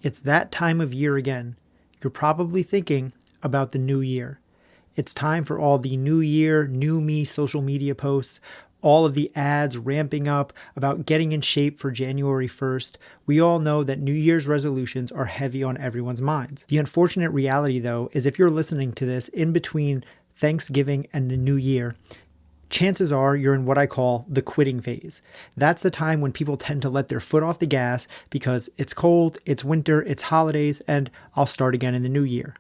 It's that time of year again. You're probably thinking about the new year. It's time for all the new year, new me social media posts, all of the ads ramping up about getting in shape for January 1st. We all know that New Year's resolutions are heavy on everyone's minds. The unfortunate reality, though, is if you're listening to this in between Thanksgiving and the new year, chances are you're in what I call the quitting phase. That's the time when people tend to let their foot off the gas because it's cold, it's winter, it's holidays, and I'll start again in the new year.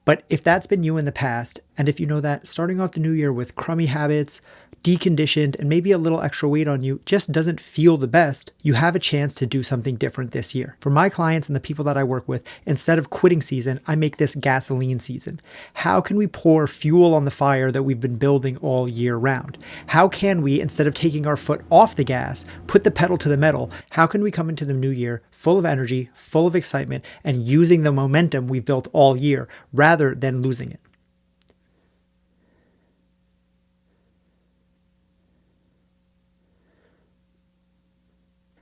But if that's been you in the past, and if you know that starting off the new year with crummy habits, deconditioned, and maybe a little extra weight on you just doesn't feel the best, you have a chance to do something different this year. For my clients and the people that I work with, instead of quitting season, I make this gasoline season. How can we pour fuel on the fire that we've been building all year round? How can we, instead of taking our foot off the gas, put the pedal to the metal? How can we come into the new year full of energy, full of excitement, and using the momentum we've built all year rather than losing it?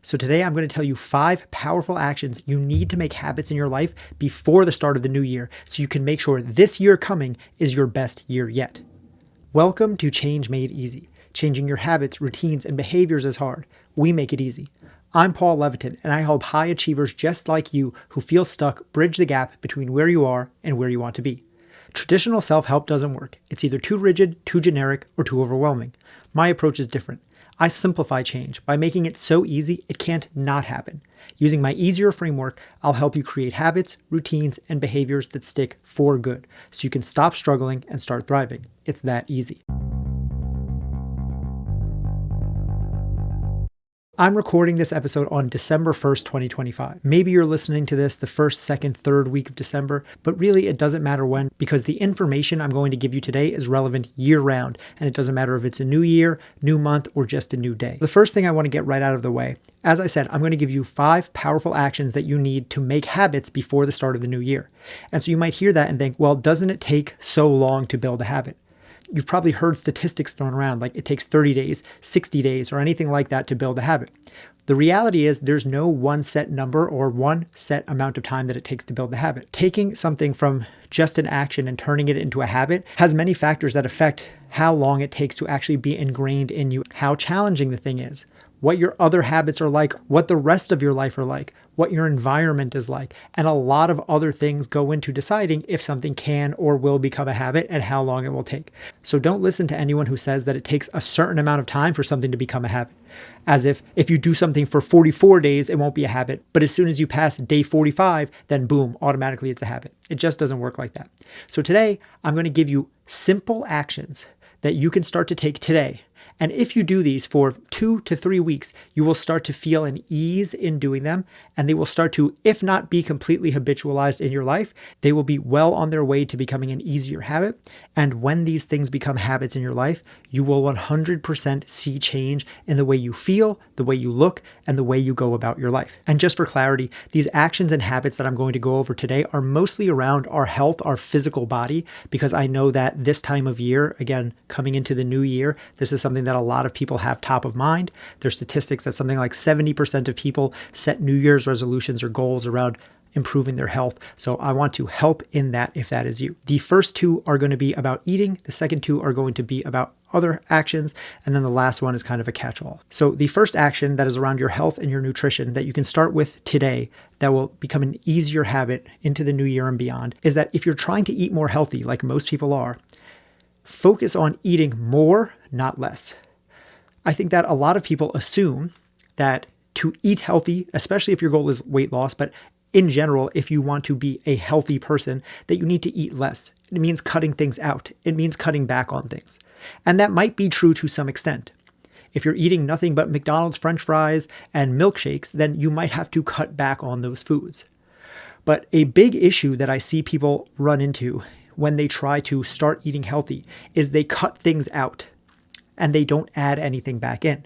So today I'm going to tell you 5 powerful actions you need to make habits in your life before the start of the new year so you can make sure this year coming is your best year yet. Welcome to Change Made Easy. Changing your habits, routines, and behaviors is hard. We make it easy. I'm Paul Leviton, and I help high achievers just like you who feel stuck bridge the gap between where you are and where you want to be. Traditional self-help doesn't work. It's either too rigid, too generic, or too overwhelming. My approach is different. I simplify change by making it so easy it can't not happen. Using my easier framework, I'll help you create habits, routines, and behaviors that stick for good, so you can stop struggling and start thriving. It's that easy. I'm recording this episode on December 1st, 2025. Maybe you're listening to this the first, second, third week of December, but really it doesn't matter when because the information I'm going to give you today is relevant year round, and it doesn't matter if it's a new year, new month, or just a new day. The first thing I want to get right out of the way, as I said, I'm going to give you 5 powerful actions that you need to make habits before the start of the new year. And so you might hear that and think, well, doesn't it take so long to build a habit? You've probably heard statistics thrown around like it takes 30 days, 60 days, or anything like that to build a habit. The reality is there's no one set number or one set amount of time that it takes to build the habit. Taking something from just an action and turning it into a habit has many factors that affect how long it takes to actually be ingrained in you, how challenging the thing is, what your other habits are like, what the rest of your life are like, what your environment is like, and a lot of other things go into deciding if something can or will become a habit and how long it will take. So don't listen to anyone who says that it takes a certain amount of time for something to become a habit. As if you do something for 44 days, it won't be a habit, but as soon as you pass day 45, then boom, automatically it's a habit. It just doesn't work like that. So today, I'm going to give you simple actions that you can start to take today. And if you do these for 2 to 3 weeks, you will start to feel an ease in doing them, and they will start to, if not be completely habitualized in your life, they will be well on their way to becoming an easier habit. And when these things become habits in your life, you will 100% see change in the way you feel, the way you look, and the way you go about your life. And just for clarity, these actions and habits that I'm going to go over today are mostly around our health, our physical body, because I know that this time of year, again, coming into the new year, this is something that a lot of people have top of mind. There's statistics that something like 70% of people set New Year's resolutions or goals around improving their health. So I want to help in that if that is you. The first 2 are going to be about eating. The second 2 are going to be about other actions. And then the last one is kind of a catch-all. So the first action that is around your health and your nutrition that you can start with today that will become an easier habit into the new year and beyond is that if you're trying to eat more healthy, like most people are, focus on eating more, not less. I think that a lot of people assume that to eat healthy, especially if your goal is weight loss, but in general, if you want to be a healthy person, that you need to eat less. It means cutting things out. It means cutting back on things. And that might be true to some extent. If you're eating nothing but McDonald's French fries and milkshakes, then you might have to cut back on those foods. But a big issue that I see people run into when they try to start eating healthy is they cut things out and they don't add anything back in.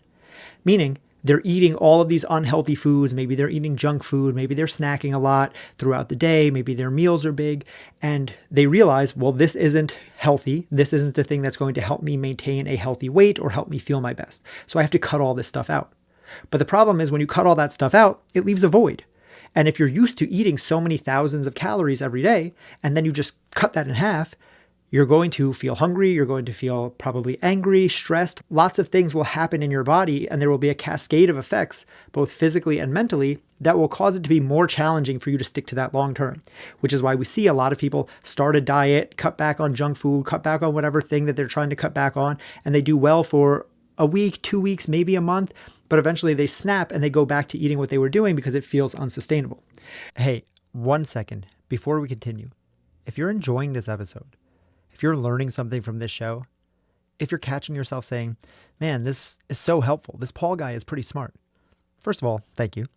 Meaning they're eating all of these unhealthy foods. Maybe they're eating junk food. Maybe they're snacking a lot throughout the day. Maybe their meals are big. And they realize, well, this isn't healthy. This isn't the thing that's going to help me maintain a healthy weight or help me feel my best. So I have to cut all this stuff out. But the problem is when you cut all that stuff out, it leaves a void. And if you're used to eating so many thousands of calories every day, and then you just cut that in half, you're going to feel hungry, you're going to feel probably angry, stressed. Lots of things will happen in your body, and there will be a cascade of effects, both physically and mentally, that will cause it to be more challenging for you to stick to that long term, which is why we see a lot of people start a diet, cut back on junk food, cut back on whatever thing that they're trying to cut back on, and they do well for a week, 2 weeks, maybe a month, but eventually they snap and they go back to eating what they were doing because it feels unsustainable. Hey, 1 second before we continue. If you're enjoying this episode, if you're learning something from this show, if you're catching yourself saying, man, this is so helpful, this Paul guy is pretty smart. First of all, thank you.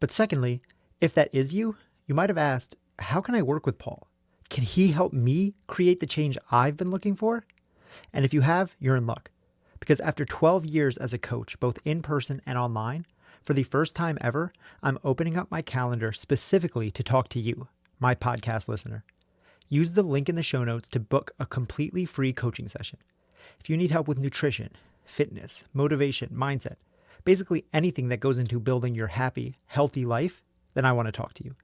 But secondly, if that is you, you might have asked, how can I work with Paul? Can he help me create the change I've been looking for? And if you have, you're in luck. Because after 12 years as a coach, both in person and online, for the first time ever, I'm opening up my calendar specifically to talk to you, my podcast listener. Use the link in the show notes to book a completely free coaching session. If you need help with nutrition, fitness, motivation, mindset, basically anything that goes into building your happy, healthy life, then I want to talk to you.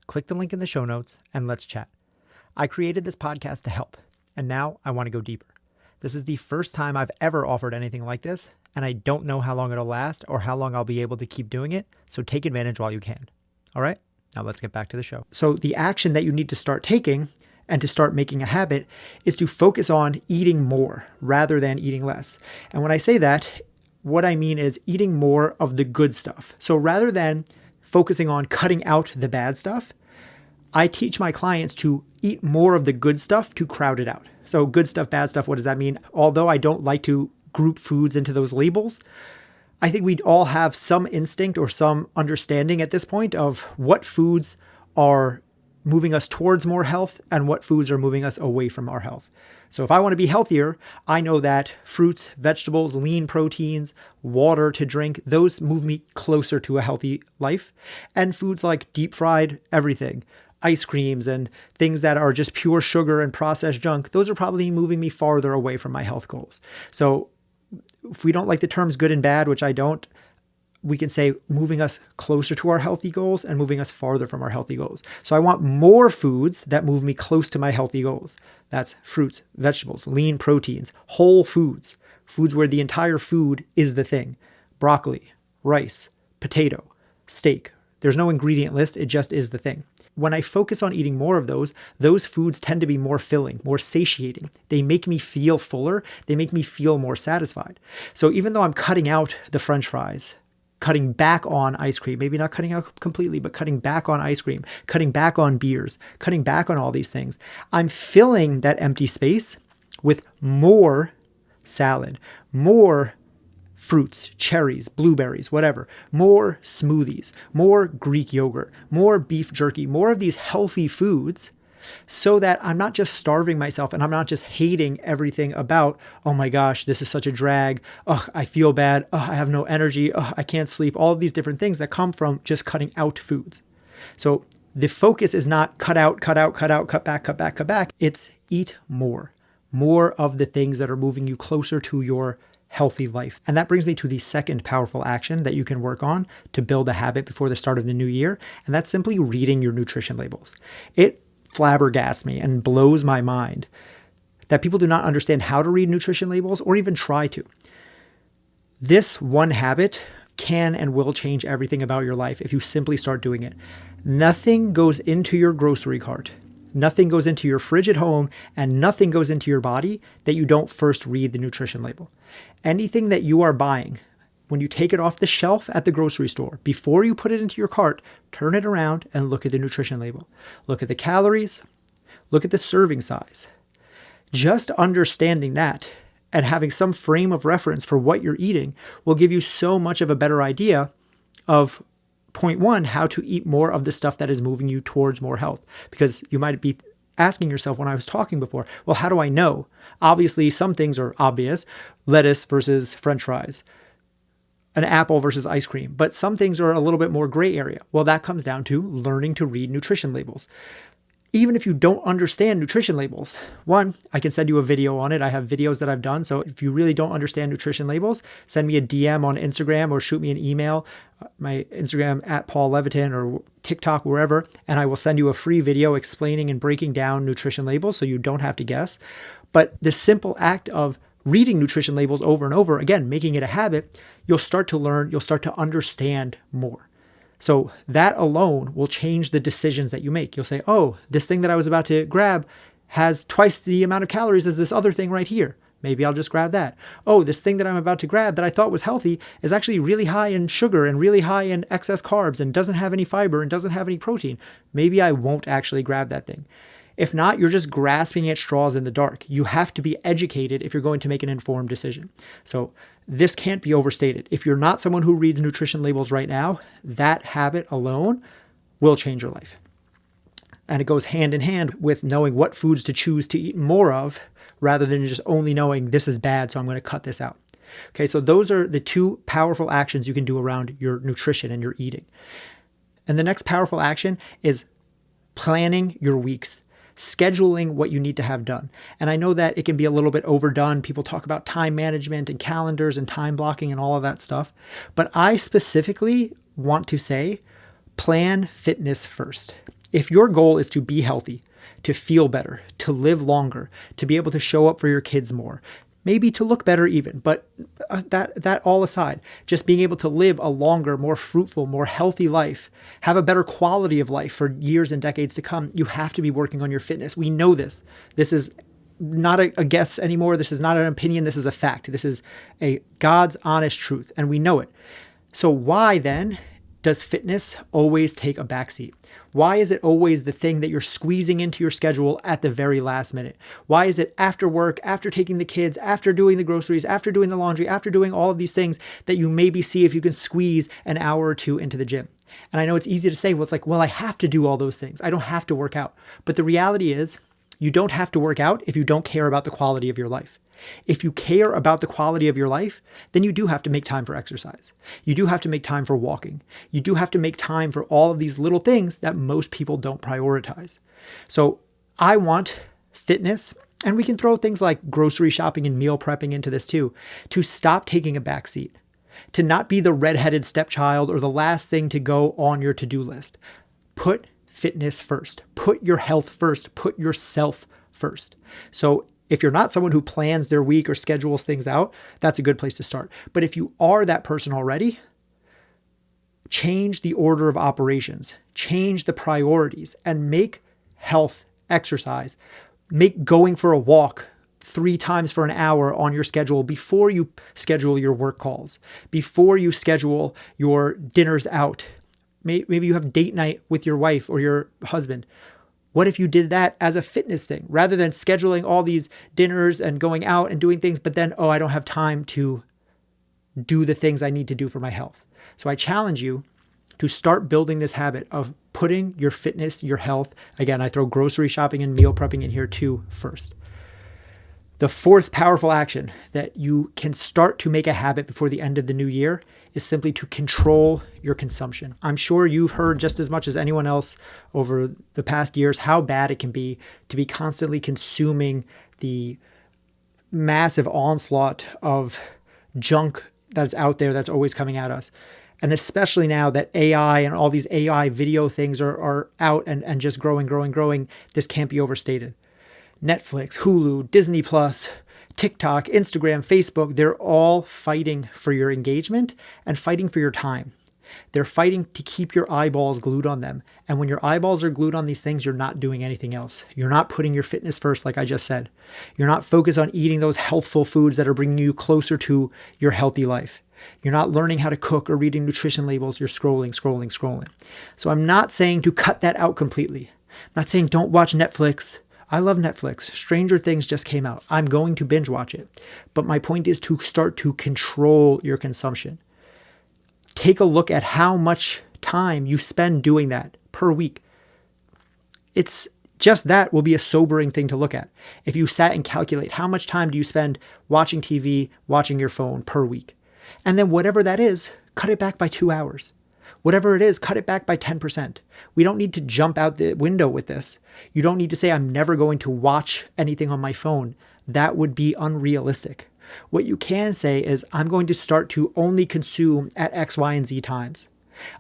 Click the link in the show notes and let's chat. I created this podcast to help, and now I want to go deeper. This is the first time I've ever offered anything like this, and I don't know how long it'll last or how long I'll be able to keep doing it, so take advantage while you can. All right, now let's get back to the show. So the action that you need to start taking and to start making a habit is to focus on eating more rather than eating less. And when I say that, what I mean is eating more of the good stuff. So rather than focusing on cutting out the bad stuff, I teach my clients to eat more of the good stuff to crowd it out. So good stuff, bad stuff, what does that mean? Although I don't like to group foods into those labels, I think we'd all have some instinct or some understanding at this point of what foods are moving us towards more health and what foods are moving us away from our health. So if I want to be healthier, I know that fruits, vegetables, lean proteins, water to drink, those move me closer to a healthy life. And foods like deep fried everything, ice creams and things that are just pure sugar and processed junk, those are probably moving me farther away from my health goals. So if we don't like the terms good and bad, which I don't, we can say moving us closer to our healthy goals and moving us farther from our healthy goals. So I want more foods that move me close to my healthy goals. That's fruits, vegetables, lean proteins, whole foods, foods where the entire food is the thing. Broccoli, rice, potato, steak. There's no ingredient list. It just is the thing. When I focus on eating more of those foods tend to be more filling, more satiating. They make me feel fuller. They make me feel more satisfied. So even though I'm cutting out the French fries, cutting back on ice cream, maybe not cutting out completely, but cutting back on ice cream, cutting back on beers, cutting back on all these things, I'm filling that empty space with more salad, more fruits, cherries, blueberries, whatever, more smoothies, more Greek yogurt, more beef jerky, more of these healthy foods, so that I'm not just starving myself and I'm not just hating everything about, oh my gosh, this is such a drag. Oh, I feel bad. Oh, I have no energy. Oh, I can't sleep. All of these different things that come from just cutting out foods. So the focus is not cut out, cut out, cut out, cut back, cut back, cut back. It's eat more of the things that are moving you closer to your healthy life. And that brings me to the second powerful action that you can work on to build a habit before the start of the new year. And that's simply reading your nutrition labels. It flabbergasts me and blows my mind that people do not understand how to read nutrition labels or even try to. This one habit can and will change everything about your life if you simply start doing it. Nothing goes into your grocery cart, nothing goes into your fridge at home, and nothing goes into your body that you don't first read the nutrition label. Anything that you are buying, when you take it off the shelf at the grocery store, before you put it into your cart, turn it around and look at the nutrition label. Look at the calories, look at the serving size. Just understanding that and having some frame of reference for what you're eating will give you so much of a better idea of, point one, how to eat more of the stuff that is moving you towards more health. Because you might be asking yourself when I was talking before, well, how do I know? Obviously, some things are obvious, lettuce versus French fries, an apple versus ice cream, but some things are a little bit more gray area. Well, that comes down to learning to read nutrition labels. Even if you don't understand nutrition labels, one, I can send you a video on it. I have videos that I've done. So if you really don't understand nutrition labels, send me a DM on Instagram or shoot me an email, my Instagram at Paul Levitin or TikTok, wherever, and I will send you a free video explaining and breaking down nutrition labels so you don't have to guess. But the simple act of reading nutrition labels over and over, again, making it a habit, you'll start to learn, you'll start to understand more. So that alone will change the decisions that you make. You'll say, oh, this thing that I was about to grab has twice the amount of calories as this other thing right here. Maybe I'll just grab that. Oh, this thing that I'm about to grab that I thought was healthy is actually really high in sugar and really high in excess carbs and doesn't have any fiber and doesn't have any protein. Maybe I won't actually grab that thing. If not, you're just grasping at straws in the dark. You have to be educated if you're going to make an informed decision. So this can't be overstated. If you're not someone who reads nutrition labels right now, that habit alone will change your life. And it goes hand in hand with knowing what foods to choose to eat more of rather than just only knowing this is bad, so I'm going to cut this out. Okay, so those are the two powerful actions you can do around your nutrition and your eating. And the next powerful action is planning your weeks. Scheduling what you need to have done. And I know that it can be a little bit overdone. People talk about time management and calendars and time blocking and all of that stuff. But I specifically want to say, plan fitness first. If your goal is to be healthy, to feel better, to live longer, to be able to show up for your kids more, maybe to look better even, but that all aside, just being able to live a longer, more fruitful, more healthy life, have a better quality of life for years and decades to come, you have to be working on your fitness. We know this. This is not a guess anymore. This is not an opinion. This is a fact. This is a God's honest truth, and we know it. So why then does fitness always take a backseat? Why is it always the thing that you're squeezing into your schedule at the very last minute? Why is it after work, after taking the kids, after doing the groceries, after doing the laundry, after doing all of these things that you maybe see if you can squeeze an hour or two into the gym? And I know it's easy to say, well, it's like, well, I have to do all those things. I don't have to work out. But the reality is you don't have to work out if you don't care about the quality of your life. If you care about the quality of your life, then you do have to make time for exercise. You do have to make time for walking. You do have to make time for all of these little things that most people don't prioritize. So I want fitness, and we can throw things like grocery shopping and meal prepping into this too, to stop taking a backseat, to not be the redheaded stepchild or the last thing to go on your to-do list. Put fitness first. Put your health first. Put yourself first. So if you're not someone who plans their week or schedules things out, that's a good place to start. But if you are that person already, change the order of operations, change the priorities, and make health, exercise, make going for a walk 3 times for an hour on your schedule before you schedule your work calls, before you schedule your dinners out. Maybe you have date night with your wife or your husband. What if you did that as a fitness thing rather than scheduling all these dinners and going out and doing things, but then, oh, I don't have time to do the things I need to do for my health. So I challenge you to start building this habit of putting your fitness, your health, again, I throw grocery shopping and meal prepping in here too first. The fourth powerful action that you can start to make a habit before the end of the new year is simply to control your consumption. I'm sure you've heard just as much as anyone else over the past years how bad it can be to be constantly consuming the massive onslaught of junk that's out there that's always coming at us. And especially now that AI and all these AI video things are out and just growing, this can't be overstated. Netflix, Hulu, Disney Plus, TikTok, Instagram, Facebook, they're all fighting for your engagement and fighting for your time. They're fighting to keep your eyeballs glued on them. And when your eyeballs are glued on these things, you're not doing anything else. You're not putting your fitness first, like I just said. You're not focused on eating those healthful foods that are bringing you closer to your healthy life. You're not learning how to cook or reading nutrition labels. You're scrolling. So I'm not saying to cut that out completely. I'm not saying don't watch Netflix. I love Netflix. Stranger Things just came out. I'm going to binge watch it. But my point is to start to control your consumption. Take a look at how much time you spend doing that per week. It's just that will be a sobering thing to look at. If you sat and calculate how much time do you spend watching TV, watching your phone per week. And then whatever that is, cut it back by 2 hours. Whatever it is, cut it back by 10%. We don't need to jump out the window with this. You don't need to say, I'm never going to watch anything on my phone. That would be unrealistic. What you can say is, I'm going to start to only consume at X, Y, and Z times.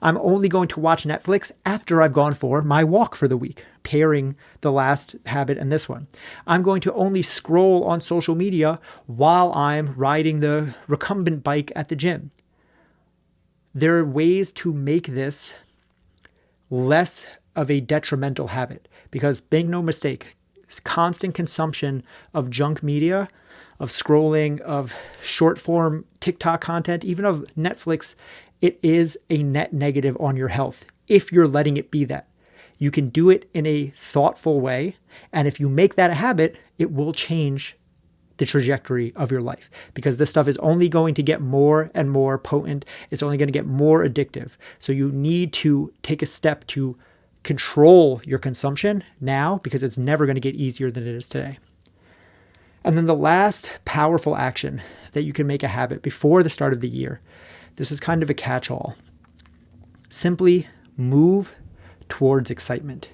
I'm only going to watch Netflix after I've gone for my walk for the week, pairing the last habit and this one. I'm going to only scroll on social media while I'm riding the recumbent bike at the gym. There are ways to make this less of a detrimental habit, because make no mistake, constant consumption of junk media, of scrolling, of short form TikTok content, even of Netflix, it is a net negative on your health if you're letting it be that. You can do it in a thoughtful way. And if you make that a habit, it will change the trajectory of your life, because this stuff is only going to get more and more potent. It's only going to get more addictive. So you need to take a step to control your consumption now, because it's never going to get easier than it is today. And then the last powerful action that you can make a habit before the start of the year, this is kind of a catch-all. Simply move towards excitement.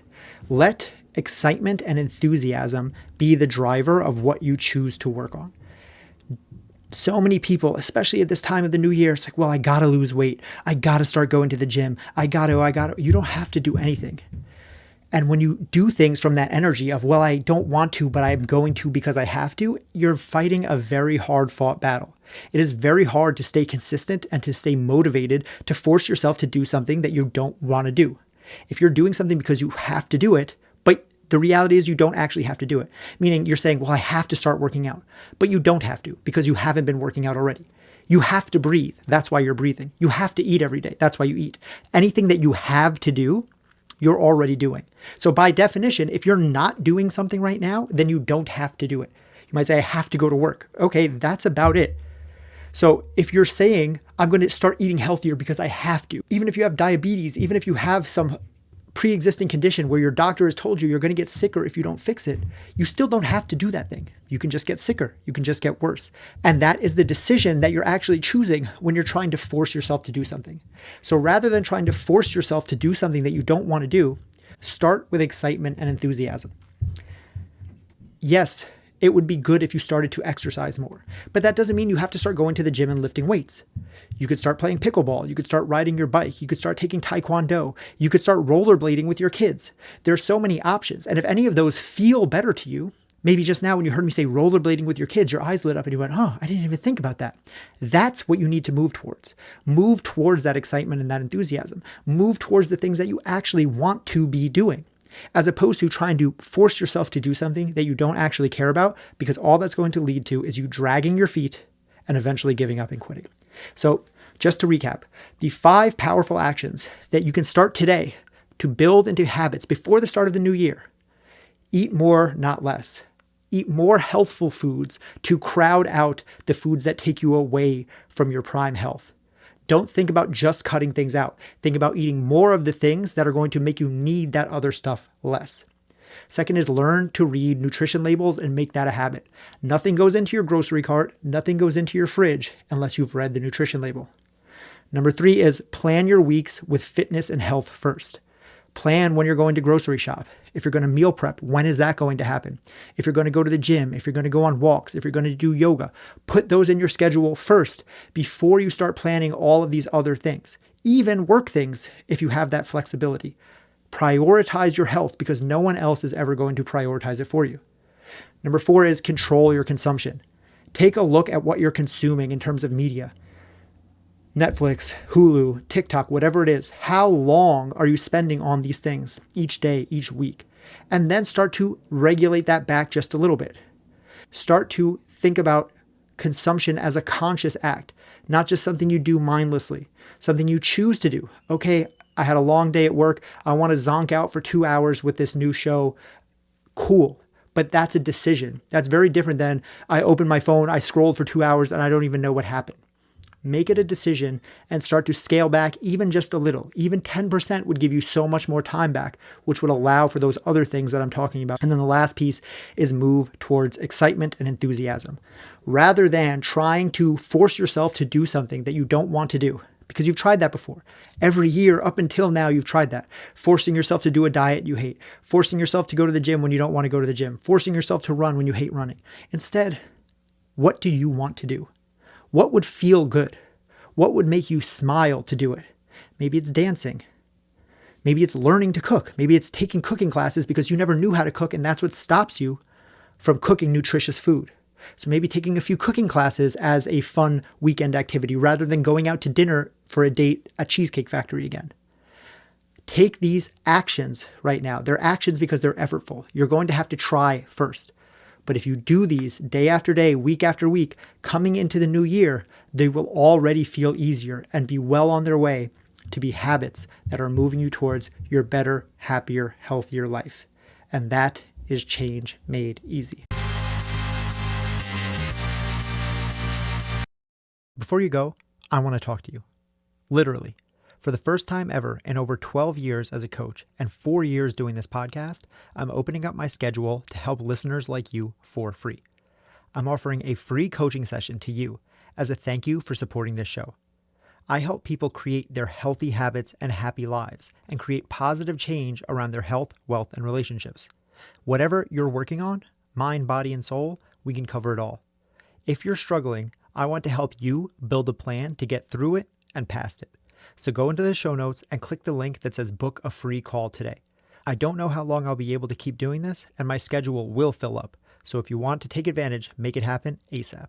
Let excitement and enthusiasm be the driver of what you choose to work on. So many people, especially at this time of the new year, it's like, well, I gotta lose weight. I gotta start going to the gym. I gotta. You don't have to do anything. And when you do things from that energy of, well, I don't want to, but I'm going to because I have to, you're fighting a very hard fought battle. It is very hard to stay consistent and to stay motivated to force yourself to do something that you don't want to do. If you're doing something because you have to do it, but the reality is you don't actually have to do it. Meaning you're saying, well, I have to start working out, but you don't have to because you haven't been working out already. You have to breathe. That's why you're breathing. You have to eat every day. That's why you eat. Anything that you have to do, you're already doing. So by definition, if you're not doing something right now, then you don't have to do it. You might say, I have to go to work. Okay, that's about it. So if you're saying, I'm going to start eating healthier because I have to, even if you have diabetes, even if you have some pre-existing condition where your doctor has told you you're going to get sicker if you don't fix it, you still don't have to do that thing. You can just get sicker. You can just get worse. And that is the decision that you're actually choosing when you're trying to force yourself to do something. So rather than trying to force yourself to do something that you don't want to do, start with excitement and enthusiasm. Yes, it would be good if you started to exercise more, but that doesn't mean you have to start going to the gym and lifting weights. You could start playing pickleball. You could start riding your bike. You could start taking taekwondo. You could start rollerblading with your kids. There are so many options. And if any of those feel better to you, maybe just now when you heard me say rollerblading with your kids, your eyes lit up and you went, I didn't even think about that. That's what you need to move towards. Move towards that excitement and that enthusiasm. Move towards the things that you actually want to be doing, as opposed to trying to force yourself to do something that you don't actually care about, because all that's going to lead to is you dragging your feet and eventually giving up and quitting. So just to recap, the 5 powerful actions that you can start today to build into habits before the start of the new year. Eat more, not less. Eat more healthful foods to crowd out the foods that take you away from your prime health. Don't think about just cutting things out. Think about eating more of the things that are going to make you need that other stuff less. Second is learn to read nutrition labels and make that a habit. Nothing goes into your grocery cart, nothing goes into your fridge unless you've read the nutrition label. Number 3 is plan your weeks with fitness and health first. Plan when you're going to grocery shop. If you're going to meal prep, when is that going to happen? If you're going to go to the gym, if you're going to go on walks, if you're going to do yoga, put those in your schedule first before you start planning all of these other things. Even work things if you have that flexibility. Prioritize your health because no one else is ever going to prioritize it for you. Number 4 is control your consumption. Take a look at what you're consuming in terms of media. Netflix, Hulu, TikTok, whatever it is. How long are you spending on these things each day, each week? And then start to regulate that back just a little bit. Start to think about consumption as a conscious act, not just something you do mindlessly, something you choose to do. Okay, I had a long day at work. I want to zonk out for 2 hours with this new show. Cool. But that's a decision. That's very different than I opened my phone, I scrolled for 2 hours, and I don't even know what happened. Make it a decision and start to scale back even just a little. Even 10% would give you so much more time back, which would allow for those other things that I'm talking about. And then the last piece is move towards excitement and enthusiasm. Rather than trying to force yourself to do something that you don't want to do, because you've tried that before. Every year up until now, you've tried that. Forcing yourself to do a diet you hate. Forcing yourself to go to the gym when you don't want to go to the gym. Forcing yourself to run when you hate running. Instead, what do you want to do? What would feel good? What would make you smile to do it? Maybe it's dancing. Maybe it's learning to cook. Maybe it's taking cooking classes because you never knew how to cook and that's what stops you from cooking nutritious food. So maybe taking a few cooking classes as a fun weekend activity rather than going out to dinner for a date at Cheesecake Factory again. Take these actions right now. They're actions because they're effortful. You're going to have to try first. But if you do these day after day, week after week, coming into the new year, they will already feel easier and be well on their way to be habits that are moving you towards your better, happier, healthier life. And that is change made easy. Before you go, I want to talk to you. Literally. For the first time ever in over 12 years as a coach and 4 years doing this podcast, I'm opening up my schedule to help listeners like you for free. I'm offering a free coaching session to you as a thank you for supporting this show. I help people create their healthy habits and happy lives and create positive change around their health, wealth, and relationships. Whatever you're working on, mind, body, and soul, we can cover it all. If you're struggling, I want to help you build a plan to get through it and past it. So go into the show notes and click the link that says book a free call today. I don't know how long I'll be able to keep doing this, and my schedule will fill up. So if you want to take advantage, make it happen ASAP.